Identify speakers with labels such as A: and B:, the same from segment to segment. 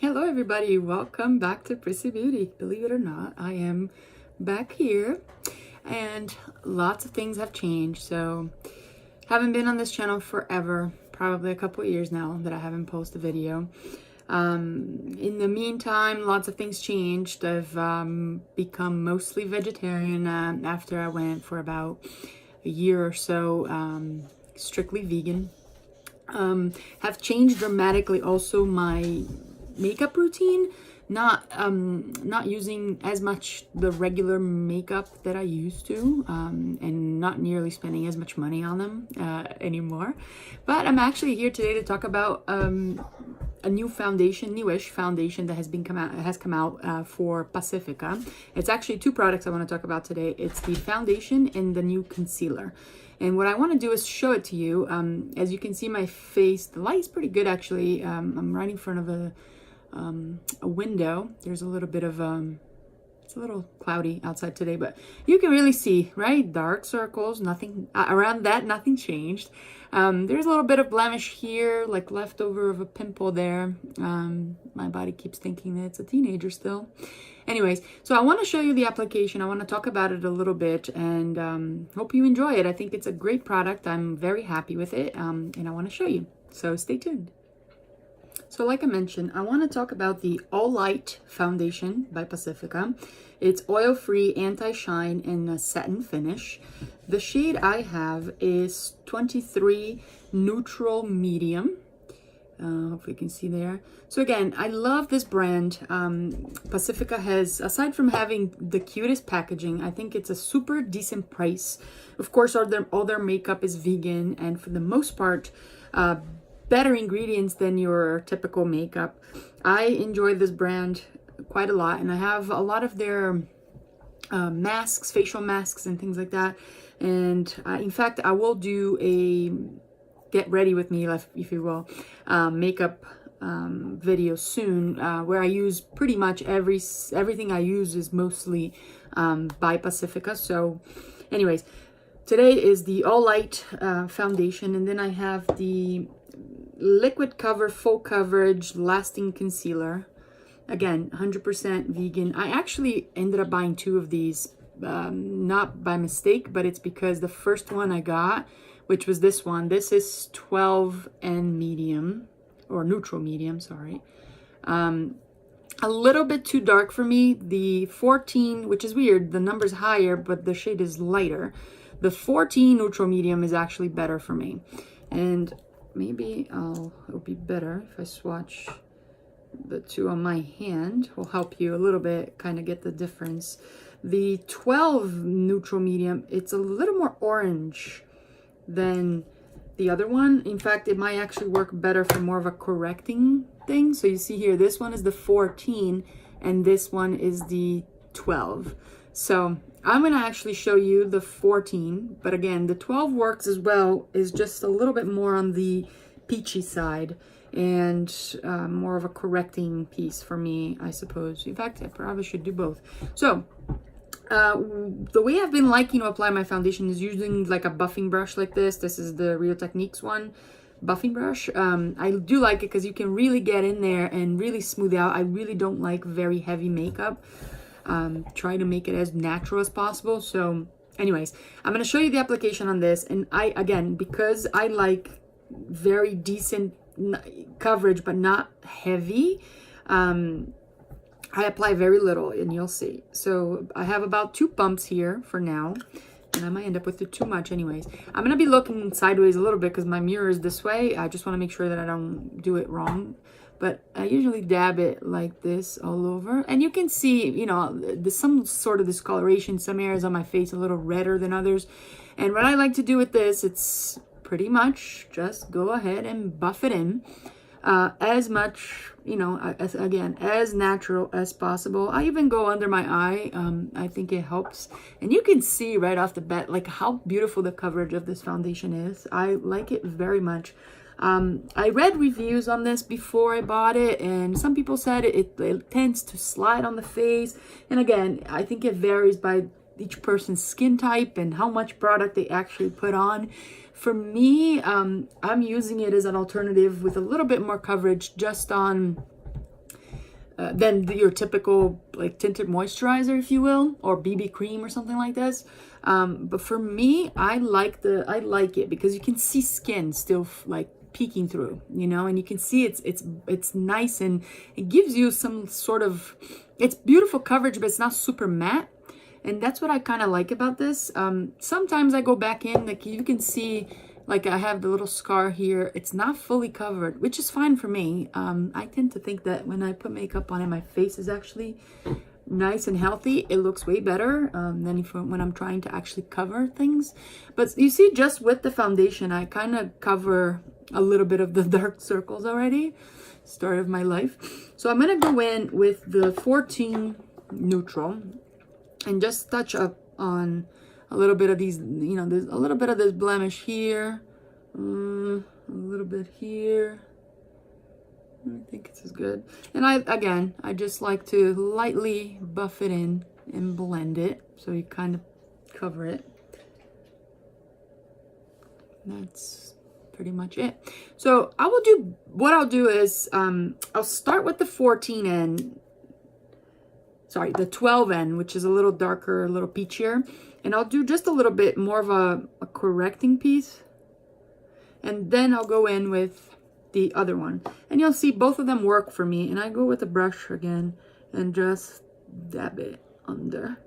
A: Hello everybody, welcome back to Prissy Beauty. Believe it or not, I am back here and lots of things have changed. So haven't been on this channel forever, probably a couple of years now that I haven't posted a video. In the meantime, lots of things changed. I've become mostly vegetarian after I went for about a year or so strictly vegan. Have changed dramatically also my makeup routine, not using as much the regular makeup that I used to, and not nearly spending as much money on them anymore. But I'm actually here today to talk about a new foundation, newish foundation that has come out for Pacifica. It's actually two products I want to talk about today. It's the foundation and the new concealer. And what I want to do is show it to you. As you can see my face, the light is pretty good actually. I'm right in front of a window. There's a little bit of it's a little cloudy outside today, but you can really see, right? Dark circles, nothing around that, nothing changed. There's a little bit of blemish here, like leftover of a pimple there. My body keeps thinking that it's a teenager still. Anyways, so I want to show you the application. I want to talk about it a little bit and hope you enjoy it. I think it's a great product. I'm very happy with it, and I want to show you. So stay tuned. So like I mentioned, I want to talk about the Alight Foundation by Pacifica. It's oil-free, anti-shine, and a satin finish. The shade I have is 23 Neutral Medium. Hopefully you can see there. So again, I love this brand. Pacifica has, aside from having the cutest packaging, I think it's a super decent price. Of course, all their makeup is vegan, and for the most part, better ingredients than your typical makeup. I enjoy this brand quite a lot, and I have a lot of their masks, facial masks and things like that. And in fact, I will do a get ready with me, if you will, makeup video soon, where I use pretty much everything I use is mostly by Pacifica. So anyways, today is the Alight foundation, and then I have the liquid cover full coverage lasting concealer. Again, 100% vegan. I actually ended up buying two of these, not by mistake, but it's because the first one I got, which was this one, this is 12 and medium, or neutral medium, sorry. A little bit too dark for me. The 14, which is weird, the number's higher, but the shade is lighter. The 14 neutral medium is actually better for me. And maybe it'll be better if I swatch the two on my hand. Will help you a little bit kind of get the difference. The 12 neutral medium, it's a little more orange than the other one. In fact, it might actually work better for more of a correcting thing. So you see here, this one is the 14 and this one is the 12. So I'm going to actually show you the 14, but again, the 12 works as well, is just a little bit more on the peachy side and more of a correcting piece for me, I suppose. In fact, I probably should do both. So the way I've been liking to apply my foundation is using like a buffing brush like this. This is the Real Techniques one, buffing brush. I do like it because you can really get in there and really smooth out. I really don't like very heavy makeup. Try to make it as natural as possible. So anyways, I'm going to show you the application on this. And again, because I like very decent coverage, but not heavy, I apply very little and you'll see. So I have about 2 pumps here for now, and I might end up with too much anyways. I'm going to be looking sideways a little bit because my mirror is this way. I just want to make sure that I don't do it wrong. But I usually dab it like this all over. And you can see, you know, there's some sort of discoloration, some areas on my face a little redder than others. And what I like to do with this, it's pretty much just go ahead and buff it in as much, you know, as natural as possible. I even go under my eye. I think it helps. And you can see right off the bat, like how beautiful the coverage of this foundation is. I like it very much. I read reviews on this before I bought it, and some people said it tends to slide on the face. And again, I think it varies by each person's skin type and how much product they actually put on. For me, I'm using it as an alternative with a little bit more coverage just on than your typical like tinted moisturizer, if you will, or BB cream or something like this. But for me, I like it because you can see skin still like peeking through, you know, and you can see it's nice, and it gives you some sort of, it's beautiful coverage, but it's not super matte. And that's what I kind of like about this. Sometimes I go back in, like you can see, like I have the little scar here. It's not fully covered, which is fine for me. I tend to think that when I put makeup on it, my face is actually nice and healthy. It looks way better than when I'm trying to actually cover things. But you see, just with the foundation, I kind of cover a little bit of the dark circles already. Start of my life. So I'm going to go in with the 14 neutral and just touch up on a little bit of these, you know, there's a little bit of this blemish here, a little bit here. I think it's as good. And I just like to lightly buff it in and blend it, so you kind of cover it. That's pretty much it. So what I'll do is I'll start with the 14N, sorry, the 12N, which is a little darker, a little peachier. And I'll do just a little bit more of a correcting piece. And then I'll go in with the other one. And you'll see both of them work for me. And I go with the brush again and just dab it under.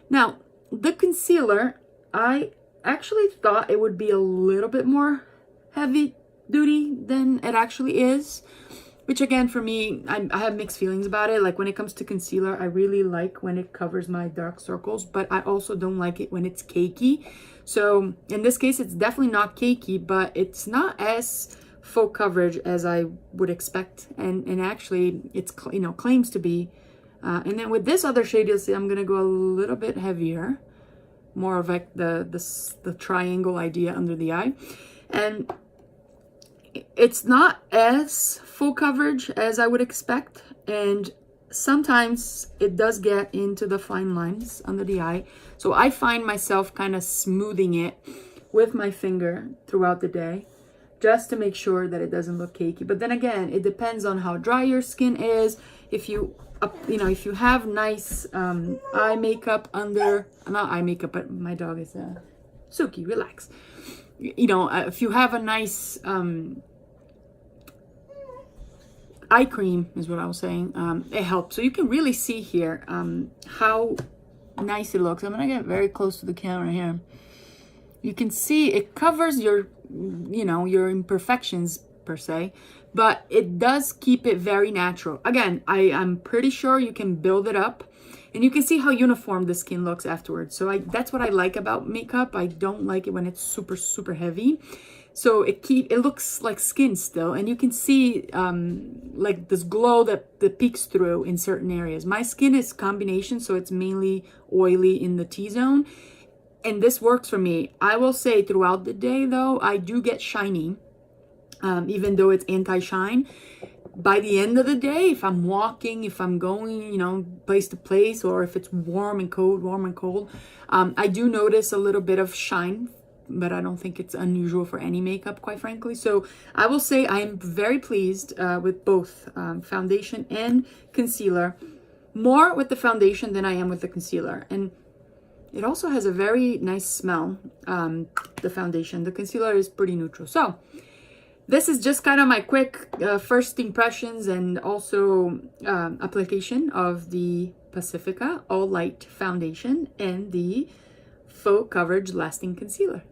A: Now, the concealer, I actually thought it would be a little bit more heavy duty than it actually is. Which again, for me, I have mixed feelings about it. Like when it comes to concealer, I really like when it covers my dark circles, but I also don't like it when it's cakey. So in this case, it's definitely not cakey, but it's not as full coverage as I would expect. And actually, it's, you know, claims to be. And then with this other shade, you'll see I'm gonna go a little bit heavier, more of like the triangle idea under the eye, and it's not as full coverage as I would expect, and sometimes it does get into the fine lines under the eye. So I find myself kind of smoothing it with my finger throughout the day just to make sure that it doesn't look cakey. But then again, it depends on how dry your skin is. If you if you have nice eye makeup under, not eye makeup, but my dog is Suki, relax. You know, if you have a nice eye cream, is what I was saying, it helps. So you can really see here how nice it looks. I'm gonna get very close to the camera here. You can see it covers your, you know, your imperfections per se, but it does keep it very natural. Again, I'm pretty sure you can build it up. And you can see how uniform the skin looks afterwards. So that's what I like about makeup. I don't like it when it's super, super heavy. So it looks like skin still. And you can see like this glow that peeks through in certain areas. My skin is combination, so it's mainly oily in the T-zone. And this works for me. I will say throughout the day, though, I do get shiny, even though it's anti-shine. By the end of the day, if I'm walking, if I'm going, you know, place to place, or if it's warm and cold, I do notice a little bit of shine, but I don't think it's unusual for any makeup, quite frankly. So I will say I'm very pleased with both foundation and concealer, more with the foundation than I am with the concealer. And it also has a very nice smell, the foundation. The concealer is pretty neutral. So this is just kind of my quick first impressions and also application of the Pacifica Alight Foundation and the Faux Coverage Lasting Concealer.